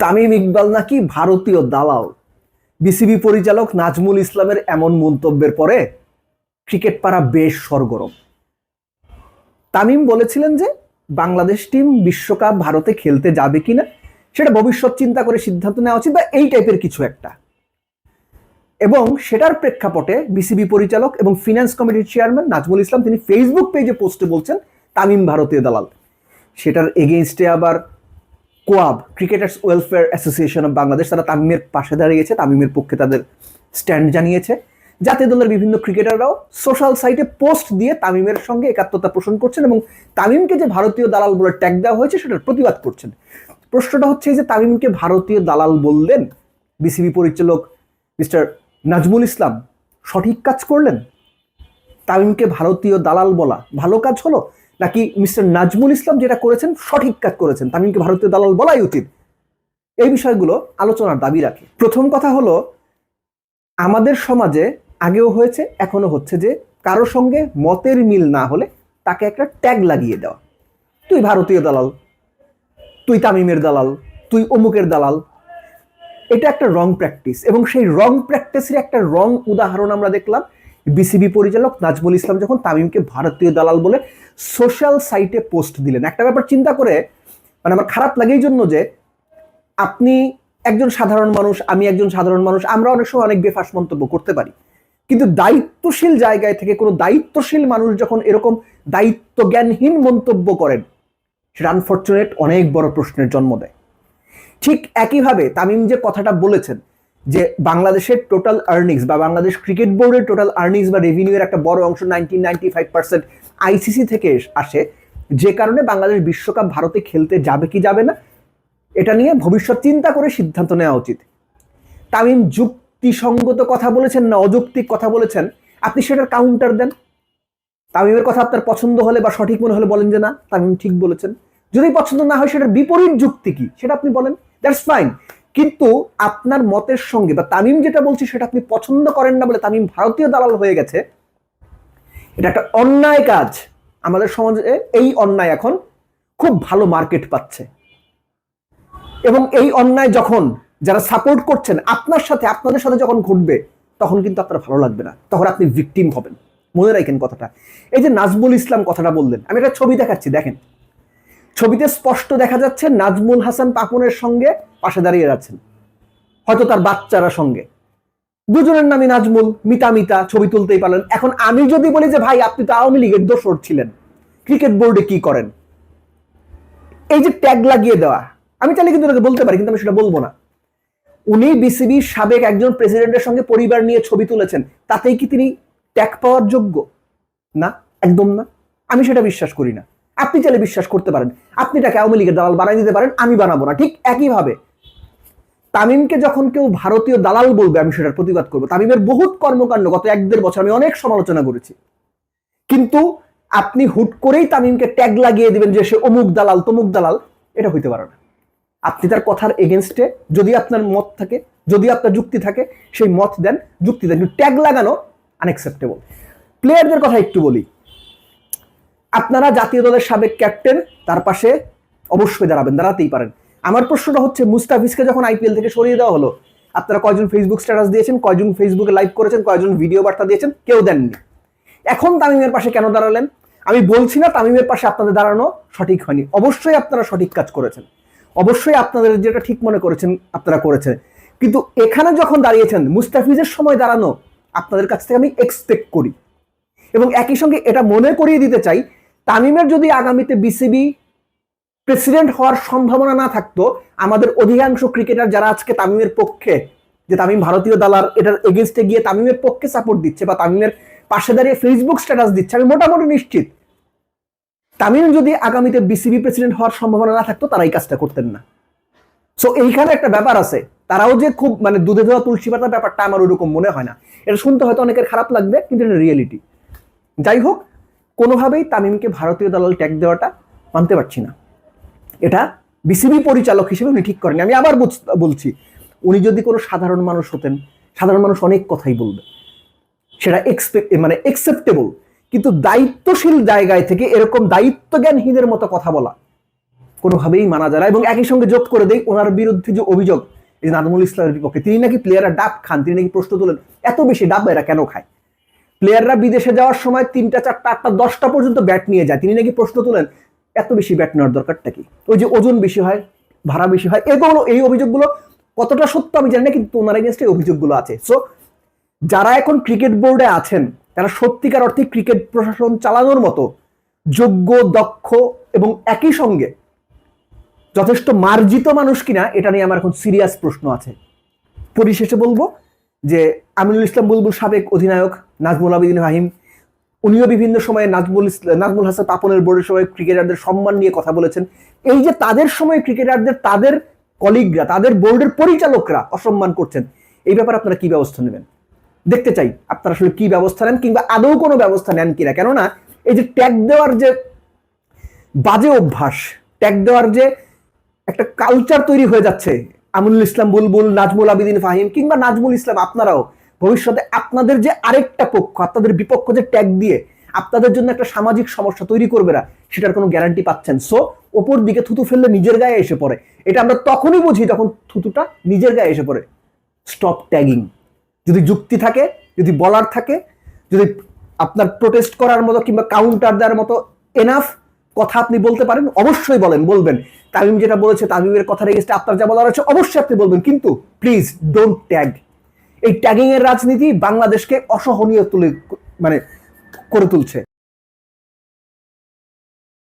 তামিম ইকবাল নাকি ভারতীয় দালাল। বিসিবি পরিচালক নাজমুল ইসলামের এমন মন্তব্যের পরে ক্রিকেট পাড়া বেশ সরগরম। তামিম বলেছিলেন যে বাংলাদেশ টিম বিশ্বকাপ ভারতে খেলতে যাবে কিনা সেটা ভবিষ্যৎ চিন্তা করে সিদ্ধান্ত নেওয়া উচিত, বা এই টাইপের কিছু একটা। এবং সেটার প্রেক্ষাপটে বিসিবি পরিচালক এবং ফিনান্স কমিটির চেয়ারম্যান নাজমুল ইসলাম তিনি ফেসবুক পেজে পোস্টে বলছেন তামিম ভারতীয় দালাল। সেটার এগেইনস্টে আবার কোয়াব, cricketers welfare association of Bangladesh, তারা তামিমের পাশে দাঁড়িয়েছে, তামিমের পক্ষে তাদের স্ট্যান্ড জানিয়েছে। জাতীয় দলের বিভিন্ন ক্রিকেটাররাও সোশ্যাল সাইটে পোস্ট দিয়ে তামিমের সঙ্গে একাত্মতা পোষণ করছেন এবং তামিমকে যে ভারতীয় দালাল বলে ট্যাগ দেওয়া হয়েছে সেটার প্রতিবাদ করছেন। প্রশ্নটা হচ্ছে যে তামিমকে ভারতীয় দালাল বললেন বিসিবি পরিচালক মিস্টার নাজমুল ইসলাম, সঠিক কাজ করলেন? তামিমকে ভারতীয় দালাল বলা ভালো কাজ হলো, নাকি মিস্টার নাজমুল ইসলাম যেটা করেছেন সঠিক কাজ করেছেন, তামিমকে ভারতীয় দালাল বলাই উচিত? এই বিষয়গুলো আলোচনার দাবি রাখে। প্রথম কথা হলো, আমাদের সমাজে আগেও হয়েছে এখনো হচ্ছে যে কারো সঙ্গে মতের মিল না হলে তাকে একটা ট্যাগ লাগিয়ে দেওয়া, তুই ভারতীয় দালাল, তুই তামিমের দালাল, তুই অমুকের দালাল। এটা একটা রং প্র্যাকটিস, এবং সেই রং প্র্যাকটিসের একটা রং উদাহরণ আমরা দেখলাম বিসিবি পরিচালক নাজমুল ইসলাম যখন তামিমকে ভারতীয় দালাল বলে সোশ্যাল সাইটে পোস্ট দিলেন। একটা ব্যাপার চিন্তা করে মানে আমার খারাপ লাগে এই জন্য যে আপনি একজন সাধারণ মানুষ, আমি একজন সাধারণ মানুষ, আমরা অনেক সময় অনেক বেফাস মন্তব্য করতে পারি, কিন্তু দায়িত্বশীল জায়গায় থেকে কোনো দায়িত্বশীল মানুষ যখন এরকম দায়িত্ব জ্ঞানহীন মন্তব্য করেন সেটা আনফরচুনেট অনেক বড় প্রশ্নের জন্ম দেয়। ঠিক একইভাবে তামিম যে কথাটা বলেছেন যে বাংলাদেশের টোটাল আর্নিংস বা বাংলাদেশ ক্রিকেট বোর্ডের টোটাল আর্নিংস বা রেভিনিউ এর একটা বড় অংশ 95% আইসিসি থেকে আসে, যে কারণে বাংলাদেশ বিশ্বকাপ ভারতে খেলতে যাবে কি যাবে না এটা নিয়ে ভবিষ্যৎ চিন্তা করে সিদ্ধান্ত নেওয়া উচিত। তামিম যুক্তিসঙ্গত কথা বলেছেন না অযৌক্তিক কথা বলেছেন, আপনি সেটার কাউন্টার দেন। তামিমের কথা আপনার পছন্দ হলে বা সঠিক মনে হলে বলেন যে না তামিম ঠিক বলেছেন, যদি পছন্দ না হয় সেটার বিপরীত যুক্তি কি সেটা আপনি বলেন, দ্যাটস ফাইন। কিন্তু আপনার মতের সঙ্গে বা তামিম যেটা বলছি সেটা আপনি পছন্দ করেন না বলে তামিম ভারতীয় দালাল হয়ে গেছে, এটা একটা অন্যায় কাজ। আমাদের সমাজে এই অন্যায় এখন খুব ভালো মার্কেট পাচ্ছে, এবং এই অন্যায় যখন যারা সাপোর্ট করছেন আপনার সাথে আপনাদের সাথে যখন ঘটবে তখন কিন্তু আপনার ভালো লাগবে না, তখন আপনি ভিকটিম হবেন। মনে রাখেন কথাটা। এই যে নাজমুল ইসলাম কথাটা বললেন, আমি একটা ছবি দেখাচ্ছি, দেখেন ছবিতে স্পষ্ট দেখা যাচ্ছে নাজমুল হাসান পাপনের সঙ্গে পাশে দাঁড়িয়ে আছেন, হয়তো তার বাচ্চারা সঙ্গে, দুজনের নামই নাজমুল, মিতা মিতা, ছবি তুলতেই পারলেন। এখন আমি যদি বলি যে ভাই আপনি তো আওয়ামী লীগের দোসর ছিলেন, ক্রিকেট বোর্ডে কি করেন, এই যে ট্যাগ লাগিয়ে দেওয়া, আমি চাইলে কিন্তু ওনাকে বলতে পারি, কিন্তু আমি সেটা বলবো না। উনি বিসিবির সাবেক একজন প্রেসিডেন্টের সঙ্গে পরিবার নিয়ে ছবি তুলেছেন, তাতেই কি তিনি ট্যাগ পাওয়ার যোগ্য? না, একদম না। আমি সেটা বিশ্বাস করি না। আপনি চাইলে বিশ্বাস করতে পারেন, আপনি তাকে আওয়ামী লীগের দালাল বানাই দিতে পারেন, আমি বানাবো না। ঠিক একইভাবে তামিমকে যখন কেউ ভারতীয় দালাল বলবে আমি সেটার প্রতিবাদ করবো। তামিমের বহুত কর্মকাণ্ড গত 1-1.5 বছর আমি অনেক সমালোচনা করেছি, কিন্তু আপনি হুট করেই তামিমকে ট্যাগ লাগিয়ে দিবেন যে সে অমুক দালাল তমুক দালাল, এটা হইতে পারে না। আপনি তার কথার এগেনস্টে যদি আপনার মত থাকে, যদি আপনার যুক্তি থাকে, সেই মত দেন, যুক্তি দেন, কিন্তু ট্যাগ লাগানো আনএক্সেপ্টেবল। প্লেয়ারদের কথা একটু বলি, আপনারা জাতীয় দলের সাবেক ক্যাপ্টেন, তার পাশে অবশ্যই দাঁড়াবেন, দাঁড়াতেই পারেন। আমার প্রশ্নটা হচ্ছে মুস্তাফিজকে যখন আইপিএল থেকে সরিয়ে দেওয়া হলো, আপনারা কয়জন ফেসবুক স্ট্যাটাস দিয়েছেন, কয়জন ফেসবুকে লাইভ করেছেন, কয়জন ভিডিও বার্তা দিয়েছেন? কেউ দেননি। এখন তামিমের পাশে কেন দাঁড়ালেন? আমি বলছি না তামিমের পাশে আপনাদের দাঁড়ানো সঠিক হয়নি, অবশ্যই আপনারা সঠিক কাজ করেছেন, অবশ্যই আপনাদের যেটা ঠিক মনে করেছেন আপনারা করেছেন, কিন্তু এখানে যখন দাঁড়িয়েছেন মুস্তাফিজের সময় দাঁড়ানো আপনাদের কাছ থেকে আমি এক্সপেক্ট করি। এবং একই সঙ্গে এটা মনে করিয়ে দিতে চাই, তামিমের যদি আগামীতে বিসিবি প্রেসিডেন্ট হওয়ার সম্ভাবনা না থাকতো, আমাদের অধিকাংশ ক্রিকেটার যারা আজকে তামিমের পক্ষে, যে তামিম ভারতীয় দালাল এটার এগেনস্টে গিয়ে তামিমের পক্ষে সাপোর্ট দিচ্ছে বা তামিমের পাশে দাঁড়িয়ে ফেসবুক স্ট্যাটাস দিচ্ছে, আমি মোটামুটি নিশ্চিত তামিম যদি আগামীতে বিসিবি প্রেসিডেন্ট হওয়ার সম্ভাবনা না থাকতো তারা এই কাজটা করতেন না। সো এইখানে একটা ব্যাপার আছে, তারাও যে খুব মানে দুধে ধোয়া তুলসী পাতা ব্যাপারটা আমার ওইরকম মনে হয় না। এটা শুনতে হয়তো অনেকের খারাপ লাগবে, কিন্তু এটা রিয়েলিটি। যাই হোক, কোনোভাবেই তামিমকে ভারতীয় দালাল ট্যাগ দেওয়াটা মানতে পারছি না। এটা বিসিবি পরিচালক হিসেবে উনি ঠিক করেন। আমি আবার বলছি, উনি যদি কোনো সাধারণ মানুষ হতেন, সাধারণ মানুষ অনেক কথাই বলবে, সেটা একসেপ্টেবল, কিন্তু দায়িত্বশীল জায়গায় থেকে এরকম দায়িত্ব জ্ঞানহীনের মতো কথা বলা কোনোভাবেই মানা যায় না। এবং একই সঙ্গে যোগ করে দেই ওনার বিরুদ্ধে যে অভিযোগ এই নাজমুল ইসলামের বিপক্ষে, তিনি নাকি প্লেয়াররা ডাব খান, তিনি নাকি প্রশ্ন তোলেন এত বেশি ডাব এরা কেন খায়। প্লেয়াররা বিদেশে যাওয়ার সময় 3টা 4টা 8টা 10টা পর্যন্ত ব্যাট নিয়ে যায়, তিনি নাকি প্রশ্ন তোলেন এত বেশি ব্যাট নেওয়ার দরকারটা কি। ওই যে ওজন বেশি হয়, ভাড়া বেশি হয়, এগুলো এই অভিযোগগুলো কতটা সত্য আমি জানি না, কিন্তু ওনার এগেইনস্টে এই অভিযোগগুলো আছে। সো যারা এখন ক্রিকেট বোর্ডে আছেন তারা সত্যিকার অর্থে ক্রিকেট প্রশাসন চালানোর মতো যোগ্য, দক্ষ এবং একই সঙ্গে যথেষ্ট মার্জিত মানুষ কিনা, এটা নিয়ে আমার এখন সিরিয়াস প্রশ্ন আছে। পরিশেষে বলবো যে আমিনুল ইসলাম বুলবুল সাবেক অধিনায়ক, নাজমুল আবেদীন ফাহিম উনিও বিভিন্ন সময়ে নাজমুল হাসান পাপনের বোর্ডের সময় ক্রিকেটারদের সম্মান নিয়ে কথা বলেছেন। এই যে তাদের সময় ক্রিকেটারদের তাদের কলিগরা, তাদের বোর্ডের পরিচালকরা অসম্মান করছেন, এই ব্যাপারে আপনারা কি ব্যবস্থা নেবেন দেখতে চাই। আপনারা আসলে কি ব্যবস্থা নেন, কিংবা আদৌ কোনো ব্যবস্থা নেন কিনা। কেননা এই যে ট্যাগ দেওয়ার যে বাজে অভ্যাস, ট্যাগ দেওয়ার যে একটা কালচার তৈরি হয়ে যাচ্ছে, আমিনুল ইসলাম বুলবুল, নাজমুল আবেদীন ফাহিম কিংবা নাজমুল ইসলাম, আপনারাও ভবিষ্যতে আপনাদের যে আরেকটা পক্ষ, আপনাদের বিপক্ষ যে ট্যাগ দিয়ে আপনাদের জন্য একটা সামাজিক সমস্যা তৈরি করবে না, সেটার কোনো গ্যারান্টি পাচ্ছেন। সো ওপর দিকে থুতু ফেললে নিজের গায়ে এসে পড়ে, এটা আমরা তখনই বুঝি যখন থুতুটা নিজের গায়ে এসে পড়ে। Stop tagging. যদি যুক্তি থাকে, যদি বলার থাকে, যদি আপনার প্রোটেস্ট করার মতো কিংবা কাউন্টার দেওয়ার মতো এনাফ কথা আপনি বলতে পারেন, অবশ্যই বলবেন। তামিম যেটা বলেছে, তামিমের কথার এগেইনস্টে আপনার যা বলার আছে অবশ্যই আপনি বলবেন, কিন্তু প্লিজ ডোন্ট ট্যাগ। এই ট্যাগিং এর রাজনীতি বাংলাদেশকে অসহনীয় করে তুলছে।